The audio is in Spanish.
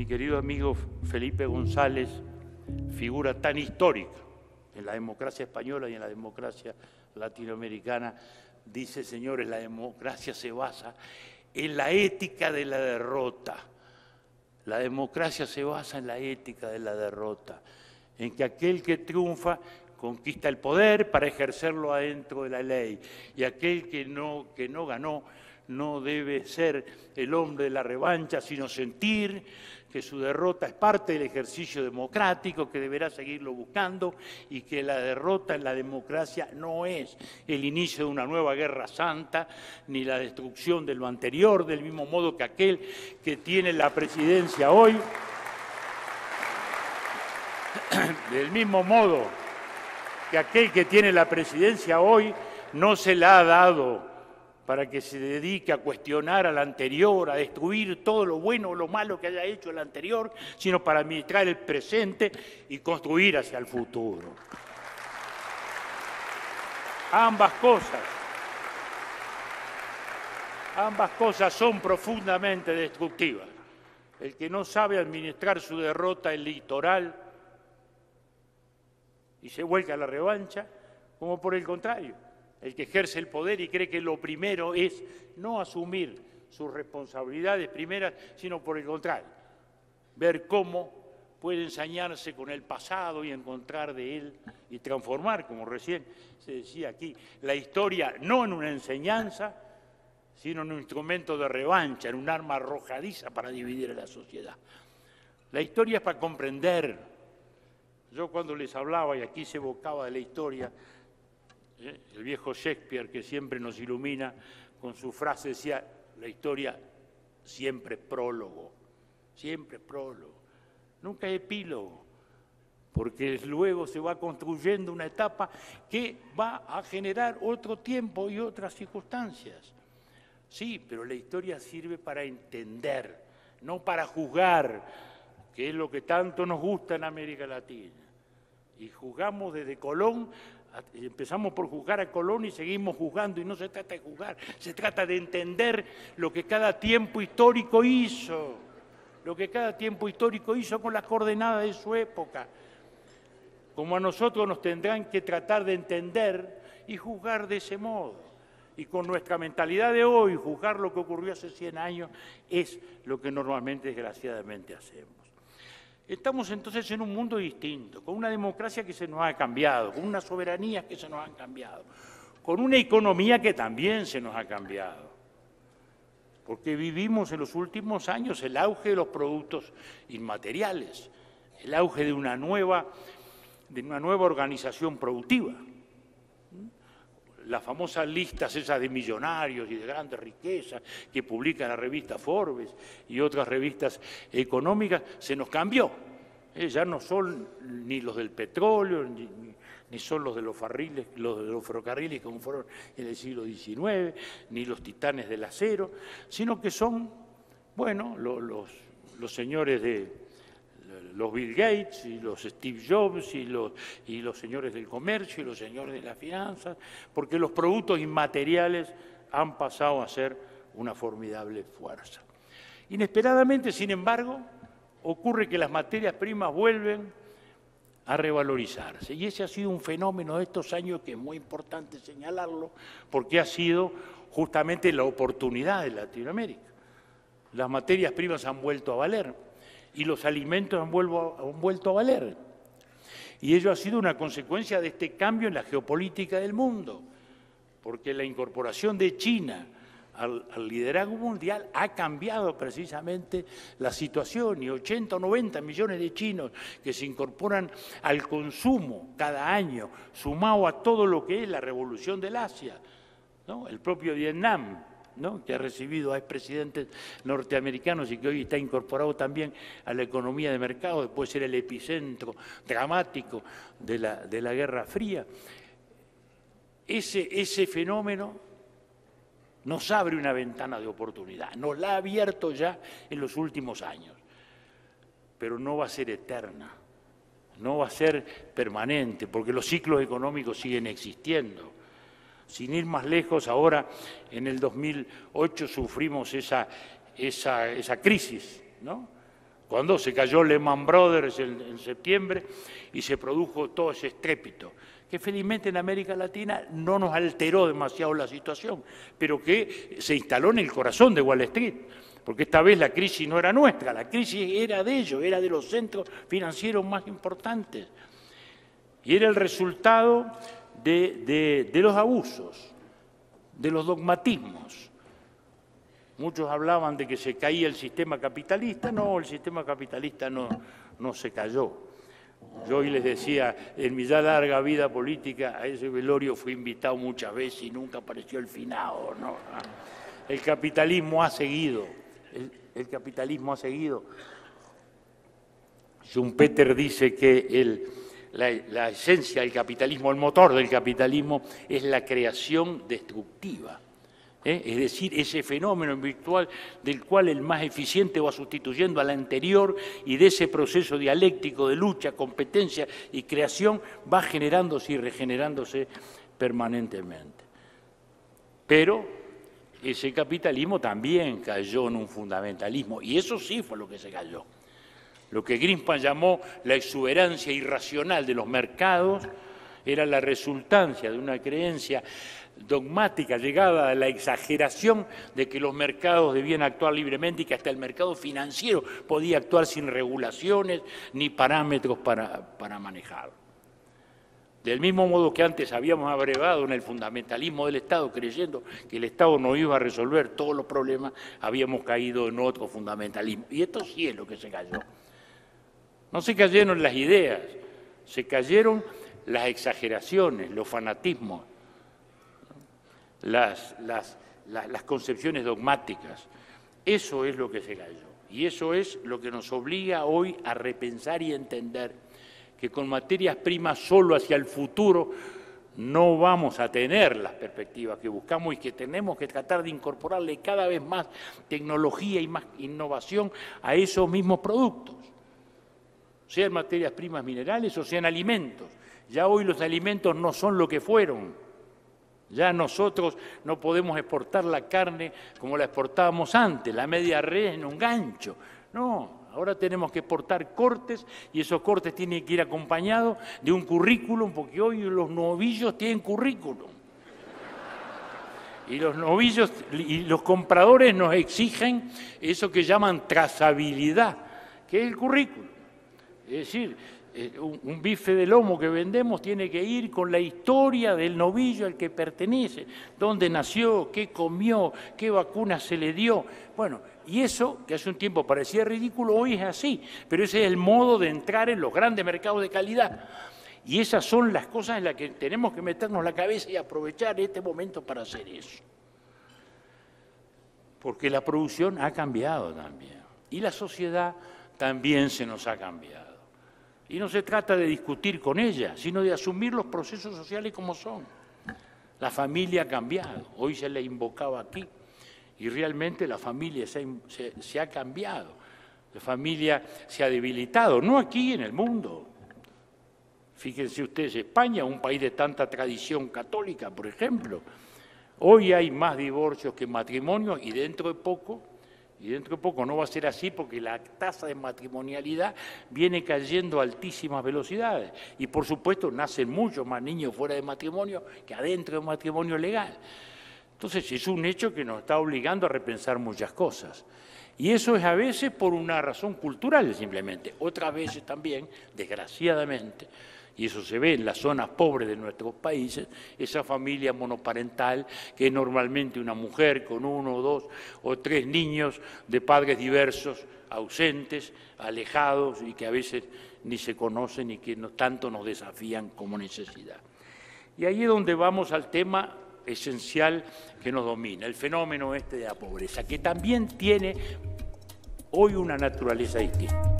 querido amigo Felipe González, figura tan histórica en la democracia española y en la democracia latinoamericana, dice, señores, la democracia se basa en la ética de la derrota. La democracia se basa en la ética de la derrota, en que aquel que triunfa conquista el poder para ejercerlo adentro de la ley, y aquel que no ganó no debe ser el hombre de la revancha, sino sentir que su derrota es parte del ejercicio democrático, que deberá seguirlo buscando, y que la derrota en la democracia no es el inicio de una nueva guerra santa, ni la destrucción de lo anterior, del mismo modo que aquel que tiene la presidencia hoy, del mismo modo que aquel que tiene la presidencia hoy no se la ha dado para que se dedique a cuestionar al anterior, a destruir todo lo bueno o lo malo que haya hecho el anterior, sino para administrar el presente y construir hacia el futuro. Ambas cosas son profundamente destructivas. El que no sabe administrar su derrota electoral y se vuelca a la revancha, como por el contrario, el que ejerce el poder y cree que lo primero es no asumir sus responsabilidades primeras, sino por el contrario, ver cómo puede ensañarse con el pasado y encontrar de él y transformar, como recién se decía aquí, la historia no en una enseñanza, sino en un instrumento de revancha, en un arma arrojadiza para dividir a la sociedad. La historia es para comprender. Yo cuando les hablaba, y aquí se evocaba de la historia, el viejo Shakespeare, que siempre nos ilumina con su frase, decía, la historia siempre es prólogo, nunca es epílogo, porque luego se va construyendo una etapa que va a generar otro tiempo y otras circunstancias. Sí, pero la historia sirve para entender, no para juzgar, que es lo que tanto nos gusta en América Latina. Y juzgamos desde Colón, empezamos por juzgar a Colón y seguimos juzgando, y no se trata de juzgar, se trata de entender lo que cada tiempo histórico hizo, con las coordenadas de su época. Como a nosotros nos tendrán que tratar de entender y juzgar de ese modo. Y con nuestra mentalidad de hoy, juzgar lo que ocurrió hace 100 años es lo que normalmente, desgraciadamente, hacemos. Estamos entonces en un mundo distinto, con una democracia que se nos ha cambiado, con unas soberanías que se nos han cambiado, con una economía que también se nos ha cambiado, porque vivimos en los últimos años el auge de los productos inmateriales, el auge de una nueva organización productiva. Las famosas listas esas de millonarios y de grandes riquezas que publica la revista Forbes y otras revistas económicas, se nos cambió. Ya no son ni los del petróleo, ni son los de los ferrocarriles como fueron en el siglo XIX, ni los titanes del acero, sino que son, bueno, los señores de los Bill Gates y los Steve Jobs y los señores del comercio y los señores de las finanzas, porque los productos inmateriales han pasado a ser una formidable fuerza. Inesperadamente, sin embargo, ocurre que las materias primas vuelven a revalorizarse, y ese ha sido un fenómeno de estos años que es muy importante señalarlo, porque ha sido justamente la oportunidad de Latinoamérica. Las materias primas han vuelto a valer, y los alimentos han vuelto a valer. Y ello ha sido una consecuencia de este cambio en la geopolítica del mundo, porque la incorporación de China al liderazgo mundial ha cambiado precisamente la situación, y 80 o 90 millones de chinos que se incorporan al consumo cada año, sumado a todo lo que es la revolución del Asia, ¿no? El propio Vietnam, ¿no?, que ha recibido a expresidentes norteamericanos y que hoy está incorporado también a la economía de mercado, después de ser el epicentro dramático de la Guerra Fría. Ese fenómeno nos abre una ventana de oportunidad, nos la ha abierto ya en los últimos años, pero no va a ser eterna, no va a ser permanente, porque los ciclos económicos siguen existiendo. Sin ir más lejos, ahora en el 2008 sufrimos esa crisis, ¿no?, cuando se cayó Lehman Brothers en septiembre y se produjo todo ese estrépito, que felizmente en América Latina no nos alteró demasiado la situación, pero que se instaló en el corazón de Wall Street, porque esta vez la crisis no era nuestra, la crisis era de ellos, era de los centros financieros más importantes, y era el resultado de los abusos, de los dogmatismos. Muchos hablaban de que se caía el sistema capitalista. No, el sistema capitalista no se cayó. Yo hoy les decía, en mi ya larga vida política, a ese velorio fui invitado muchas veces y nunca apareció el finado, ¿no? El capitalismo ha seguido, el capitalismo ha seguido. Schumpeter dice que la esencia del capitalismo, el motor del capitalismo, es la creación destructiva. Es decir, ese fenómeno virtual del cual el más eficiente va sustituyendo al anterior y de ese proceso dialéctico de lucha, competencia y creación va generándose y regenerándose permanentemente. Pero ese capitalismo también cayó en un fundamentalismo y eso sí fue lo que se cayó. Lo que Greenspan llamó la exuberancia irracional de los mercados era la resultancia de una creencia dogmática llegada a la exageración de que los mercados debían actuar libremente y que hasta el mercado financiero podía actuar sin regulaciones ni parámetros para manejarlo. Del mismo modo que antes habíamos abrevado en el fundamentalismo del Estado, creyendo que el Estado no iba a resolver todos los problemas, habíamos caído en otro fundamentalismo. Y esto sí es lo que se cayó. No se cayeron las ideas, se cayeron las exageraciones, los fanatismos, las concepciones dogmáticas. Eso es lo que se cayó. Y eso es lo que nos obliga hoy a repensar y entender que con materias primas solo hacia el futuro no vamos a tener las perspectivas que buscamos y que tenemos que tratar de incorporarle cada vez más tecnología y más innovación a esos mismos productos, sean materias primas minerales o sean alimentos. Ya hoy los alimentos no son lo que fueron. Ya nosotros no podemos exportar la carne como la exportábamos antes, la media res en un gancho. No, ahora tenemos que exportar cortes y esos cortes tienen que ir acompañados de un currículum, porque hoy los novillos tienen currículum. Y los novillos y los compradores nos exigen eso que llaman trazabilidad, que es el currículum. Es decir, un bife de lomo que vendemos tiene que ir con la historia del novillo al que pertenece, dónde nació, qué comió, qué vacuna se le dio. Bueno, y eso, que hace un tiempo parecía ridículo, hoy es así, pero ese es el modo de entrar en los grandes mercados de calidad. Y esas son las cosas en las que tenemos que meternos la cabeza y aprovechar este momento para hacer eso. Porque la producción ha cambiado también, y la sociedad también se nos ha cambiado. Y no se trata de discutir con ella, sino de asumir los procesos sociales como son. La familia ha cambiado, hoy se la invocaba aquí, y realmente la familia se ha cambiado, la familia se ha debilitado, no aquí en el mundo. Fíjense ustedes, España, un país de tanta tradición católica, por ejemplo, hoy hay más divorcios que matrimonios y dentro de poco no va a ser así porque la tasa de matrimonialidad viene cayendo a altísimas velocidades y por supuesto nacen muchos más niños fuera de matrimonio que adentro de un matrimonio legal. Entonces es un hecho que nos está obligando a repensar muchas cosas. Y eso es a veces por una razón cultural simplemente, otras veces también, desgraciadamente, y eso se ve en las zonas pobres de nuestros países, esa familia monoparental que es normalmente una mujer con 1, 2 o 3 niños de padres diversos, ausentes, alejados y que a veces ni se conocen y que tanto nos desafían como necesidad. Y ahí es donde vamos al tema esencial que nos domina, el fenómeno de la pobreza, que también tiene hoy una naturaleza distinta.